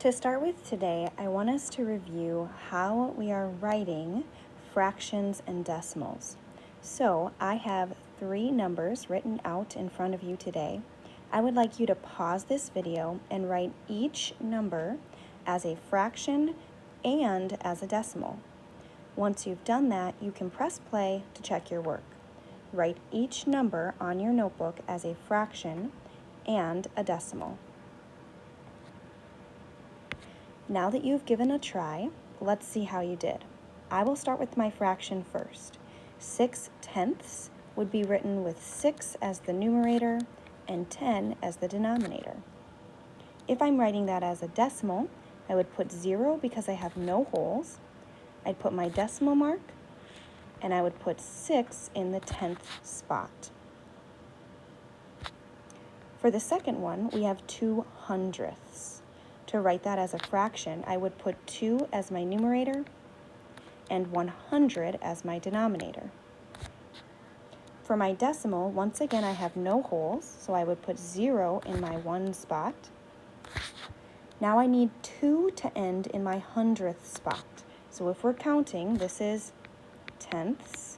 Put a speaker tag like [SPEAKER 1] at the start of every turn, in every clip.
[SPEAKER 1] To start with today, I want us to review how we are writing fractions and decimals. So I have 3 numbers written out in front of you today. I would like you to pause this video and write each number as a fraction and as a decimal. Once you've done that, you can press play to check your work. Write each number on your notebook as a fraction and a decimal. Now that you've given a try, let's see how you did. I will start with my fraction first. 6/10 would be written with 6 as the numerator and 10 as the denominator. If I'm writing that as a decimal, I would put 0 because I have no holes. I'd put my decimal mark, and I would put 6 in the 10th spot. For the second one, we have 2/100ths. To write that as a fraction, I would put 2 as my numerator and 100 as my denominator. For my decimal, once again, I have no holes, so I would put 0 in my 1 spot. Now I need 2 to end in my 100th spot. So if we're counting, this is tenths.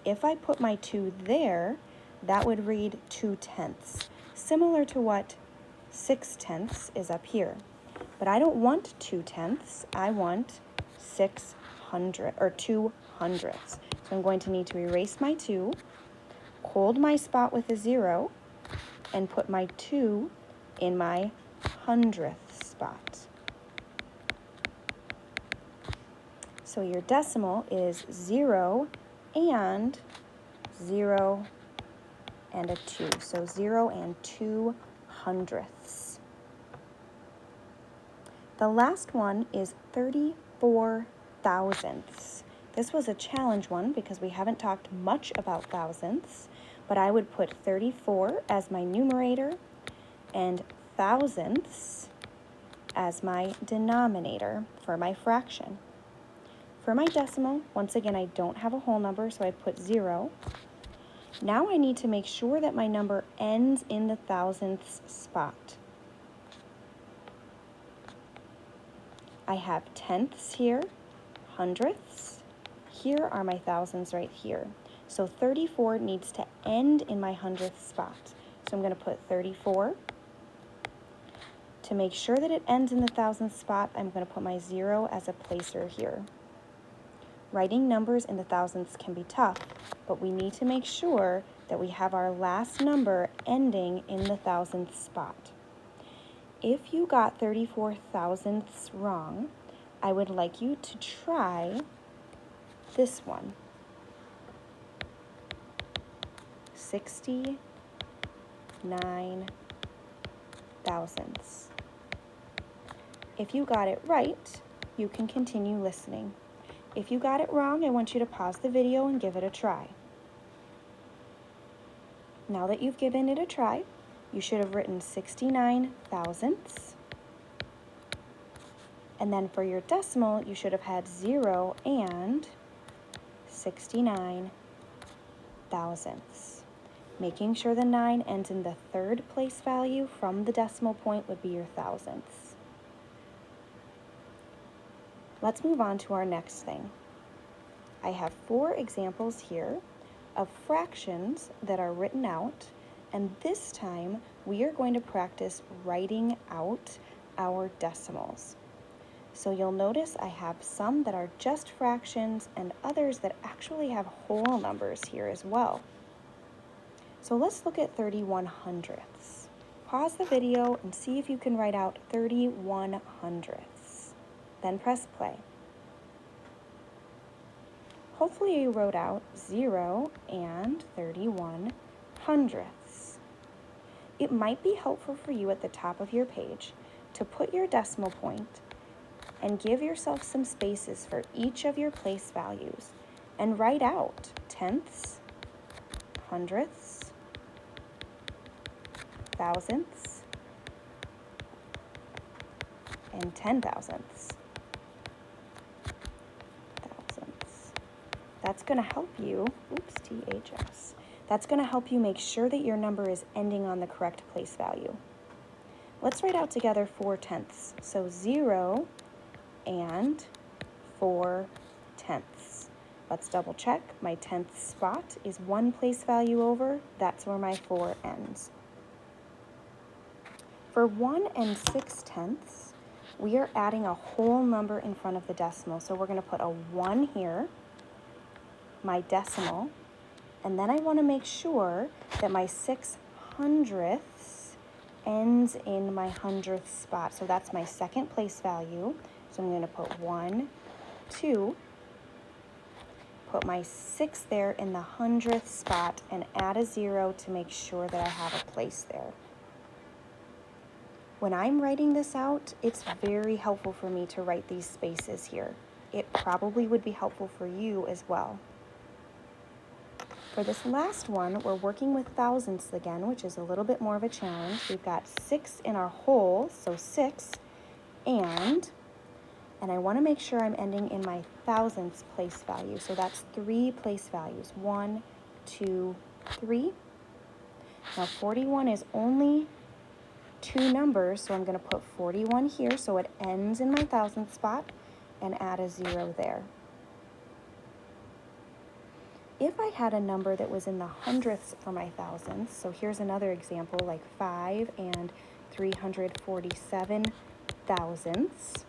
[SPEAKER 1] If I put my 2 there, that would read 2/10, similar to what 6/10 is up here. But I don't want 2/10, I want 2/100ths. So I'm going to need to erase my 2, hold my spot with a 0, and put my 2 in my 100th spot. So your decimal is 0 and 0 and a 2. So 0 and 2/100ths. The last one is 34/1000ths. This was a challenge one because we haven't talked much about thousandths, but I would put 34 as my numerator and thousandths as my denominator for my fraction. For my decimal, once again, I don't have a whole number, so I put 0. Now I need to make sure that my number ends in the thousandths spot. I have tenths here, hundredths. Here are my thousands right here. So 34 needs to end in my 100th spot. So I'm going to put 34. To make sure that it ends in the thousandth spot, I'm going to put my 0 as a placer here. Writing numbers in the thousandths can be tough, but we need to make sure that we have our last number ending in the thousandth spot. If you got 34 thousandths wrong, I would like you to try this one. 69 thousandths. If you got it right, you can continue listening. If you got it wrong, I want you to pause the video and give it a try. Now that you've given it a try, you should have written 69 thousandths. And then for your decimal, you should have had 0 and 69 thousandths. Making sure the 9 ends in the 3rd place value from the decimal point would be your thousandths. Let's move on to our next thing. I have 4 examples here of fractions that are written out, and this time we are going to practice writing out our decimals. So you'll notice I have some that are just fractions and others that actually have whole numbers here as well. So let's look at 31/100ths. Pause the video and see if you can write out 31/100ths. Then press play. Hopefully you wrote out 0 and 31/100ths. It might be helpful for you at the top of your page to put your decimal point and give yourself some spaces for each of your place values and write out tenths, hundredths, thousandths, and 10,000ths. That's going to help you, That's going to help you make sure that your number is ending on the correct place value. Let's write out together 4/10. So 0 and 4/10. Let's double check. My 10th spot is one place value over. That's where my 4 ends. For 1 and 6/10, we are adding a whole number in front of the decimal. So we're going to put a 1 here, my decimal, and then I want to make sure that my 6/100ths ends in my 100th spot. So that's my second place value. So I'm going to put 1, 2, put my 6 there in the 100th spot, and add a 0 to make sure that I have a place there. When I'm writing this out, it's very helpful for me to write these spaces here. It probably would be helpful for you as well. For this last one, we're working with thousandths again, which is a little bit more of a challenge. We've got 6 in our whole, so 6, and I want to make sure I'm ending in my thousandths place value. So that's 3 place values, 1, 2, 3. Now 41 is only 2 numbers, so I'm going to put 41 here so it ends in my thousandth spot, and add a 0 there. If I had a number that was in the hundredths for my thousandths, so here's another example, like 5 and 347 thousandths.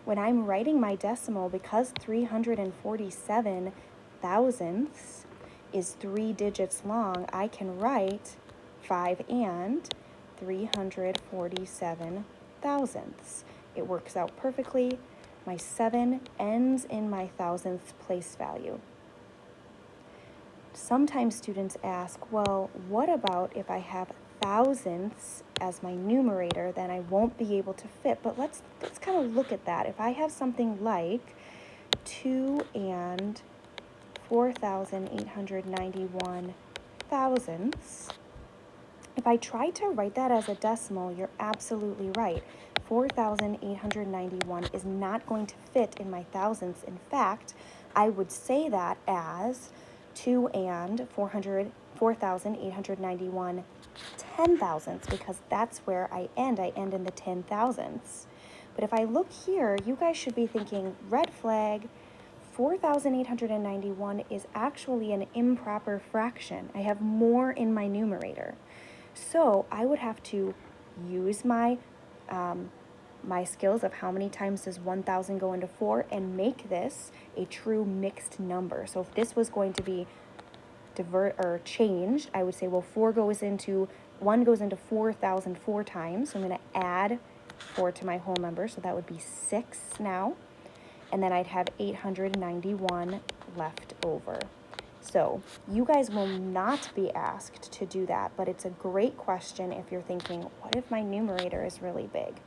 [SPEAKER 1] When I'm writing my decimal, because 347 thousandths is 3 digits long, I can write 5 and 347 thousandths. It works out perfectly. My 7 ends in my thousandths place value. Sometimes students ask, well, what about if I have thousandths as my numerator, then I won't be able to fit. But let's kind of look at that. If I have something like 2 and 4,891 thousandths, if I try to write that as a decimal, you're absolutely right. 4,891 is not going to fit in my thousandths. In fact, I would say that as 2 and 4,891 ten thousandths, because that's where I end. I end in the 10 thousandths. But if I look here, you guys should be thinking, red flag, 4,891 is actually an improper fraction. I have more in my numerator. So I would have to use my my skills of how many times does 1,000 go into 4 and make this a true mixed number. So if this was going to be changed, I would say, well, 1 goes into 4,000 4 times. So I'm going to add 4 to my whole number. So that would be 6 now. And then I'd have 891 left over. So you guys will not be asked to do that, but it's a great question if you're thinking, what if my numerator is really big?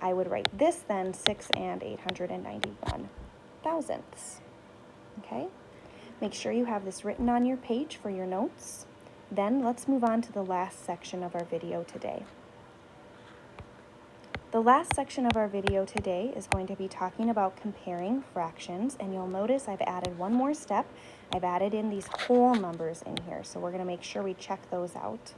[SPEAKER 1] I would write this then, 6 and 891 thousandths. Okay? Make sure you have this written on your page for your notes. Then let's move on to the last section of our video today. The last section of our video today is going to be talking about comparing fractions, and you'll notice I've added one more step. I've added in these whole numbers in here, so we're going to make sure we check those out.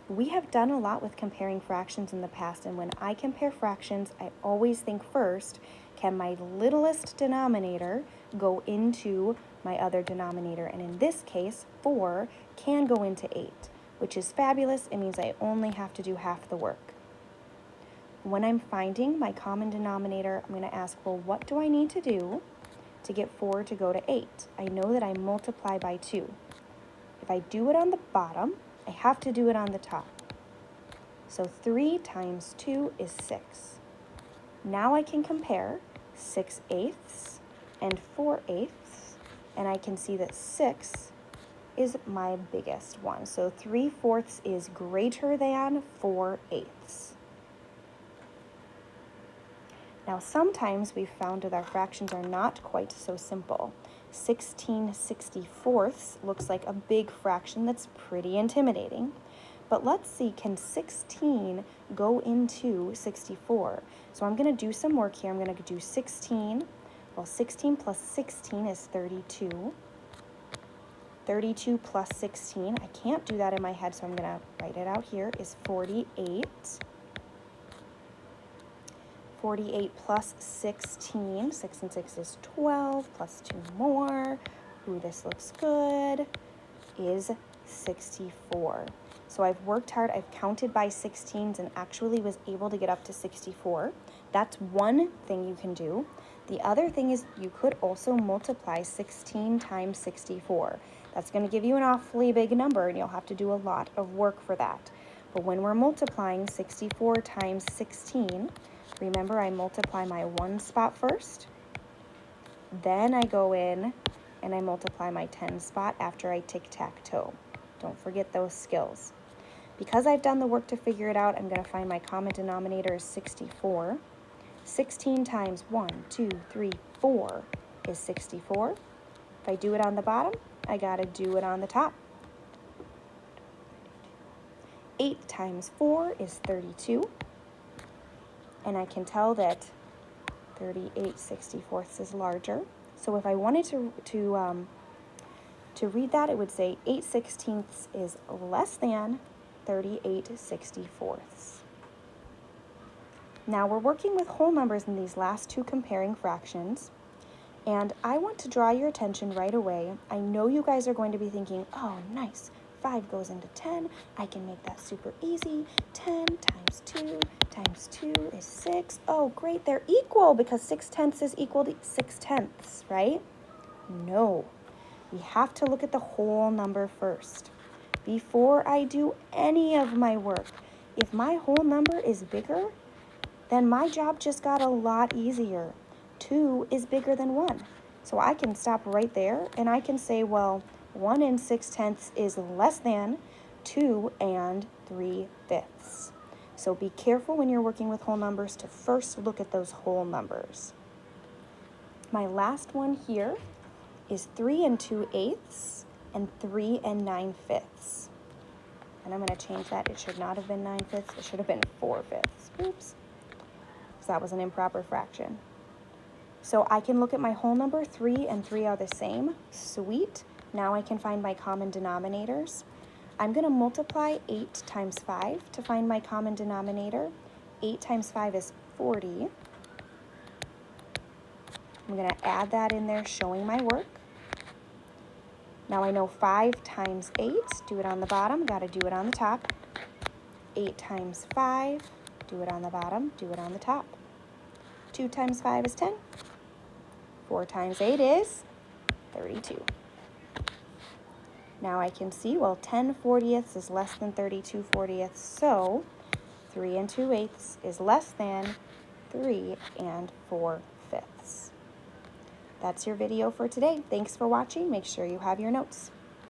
[SPEAKER 1] We have done a lot with comparing fractions in the past, and when I compare fractions, I always think first, can my littlest denominator go into my other denominator? And in this case, 4 can go into 8, which is fabulous. It means I only have to do half the work. When I'm finding my common denominator, I'm going to ask, well, what do I need to do to get 4 to go to 8? I know that I multiply by 2. If I do it on the bottom, I have to do it on the top. So 3 times 2 is 6. Now I can compare 6/8 and 4/8, and I can see that 6 is my biggest one. So 3/4 is greater than 4/8. Now, sometimes we've found that our fractions are not quite so simple. 16/64 looks like a big fraction that's pretty intimidating. But let's see, can 16 go into 64? So I'm going to do some work here. I'm going to do 16. Well, 16 plus 16 is 32. 32 plus 16, I can't do that in my head, so I'm going to write it out here, is 48. 48 plus 16, 6 and 6 is 12, plus 2 more, ooh, this looks good, is 64. So I've worked hard, I've counted by 16s and actually was able to get up to 64. That's one thing you can do. The other thing is you could also multiply 16 times 64. That's going to give you an awfully big number and you'll have to do a lot of work for that. But when we're multiplying 64 times 16, remember I multiply my one spot first, then I go in and I multiply my 10 spot after I tic-tac-toe. Don't forget those skills. Because I've done the work to figure it out, I'm going to find my common denominator is 64. 16 times 1, 2, 3, 4 is 64. If I do it on the bottom, I got to do it on the top. 8 times 4 is 32. And I can tell that 38/64 is larger. So if I wanted to read that, it would say 8/16 is less than 38/64. Now we're working with whole numbers in these last two comparing fractions, and I want to draw your attention right away. I know you guys are going to be thinking, oh, nice, 5 goes into 10. I can make that super easy. 10 times 2 times 2 is 6. Oh, great, they're equal because 6/10 is equal to 6/10, right? No, we have to look at the whole number first. Before I do any of my work, if my whole number is bigger, then my job just got a lot easier. 2 is bigger than 1. So I can stop right there and I can say, well, 1 6/10 is less than 2 3/5. So be careful when you're working with whole numbers to first look at those whole numbers. My last one here is 3 2/8 and 3 9/5. And I'm going to change that. It should not have been 9/5. It should have been 4/5. Oops. So that was an improper fraction. So I can look at my whole number. 3 and 3 are the same. Sweet. Now I can find my common denominators. I'm going to multiply 8 times 5 to find my common denominator. 8 times 5 is 40. I'm going to add that in there, showing my work. Now I know 5 times 8, do it on the bottom, got to do it on the top. 8 times 5, do it on the bottom, do it on the top. 2 times 5 is 10. 4 times 8 is 32. Now I can see, well, 10/40 is less than 32/40, so 3 2/8 is less than 3 4/5. That's your video for today. Thanks for watching. Make sure you have your notes.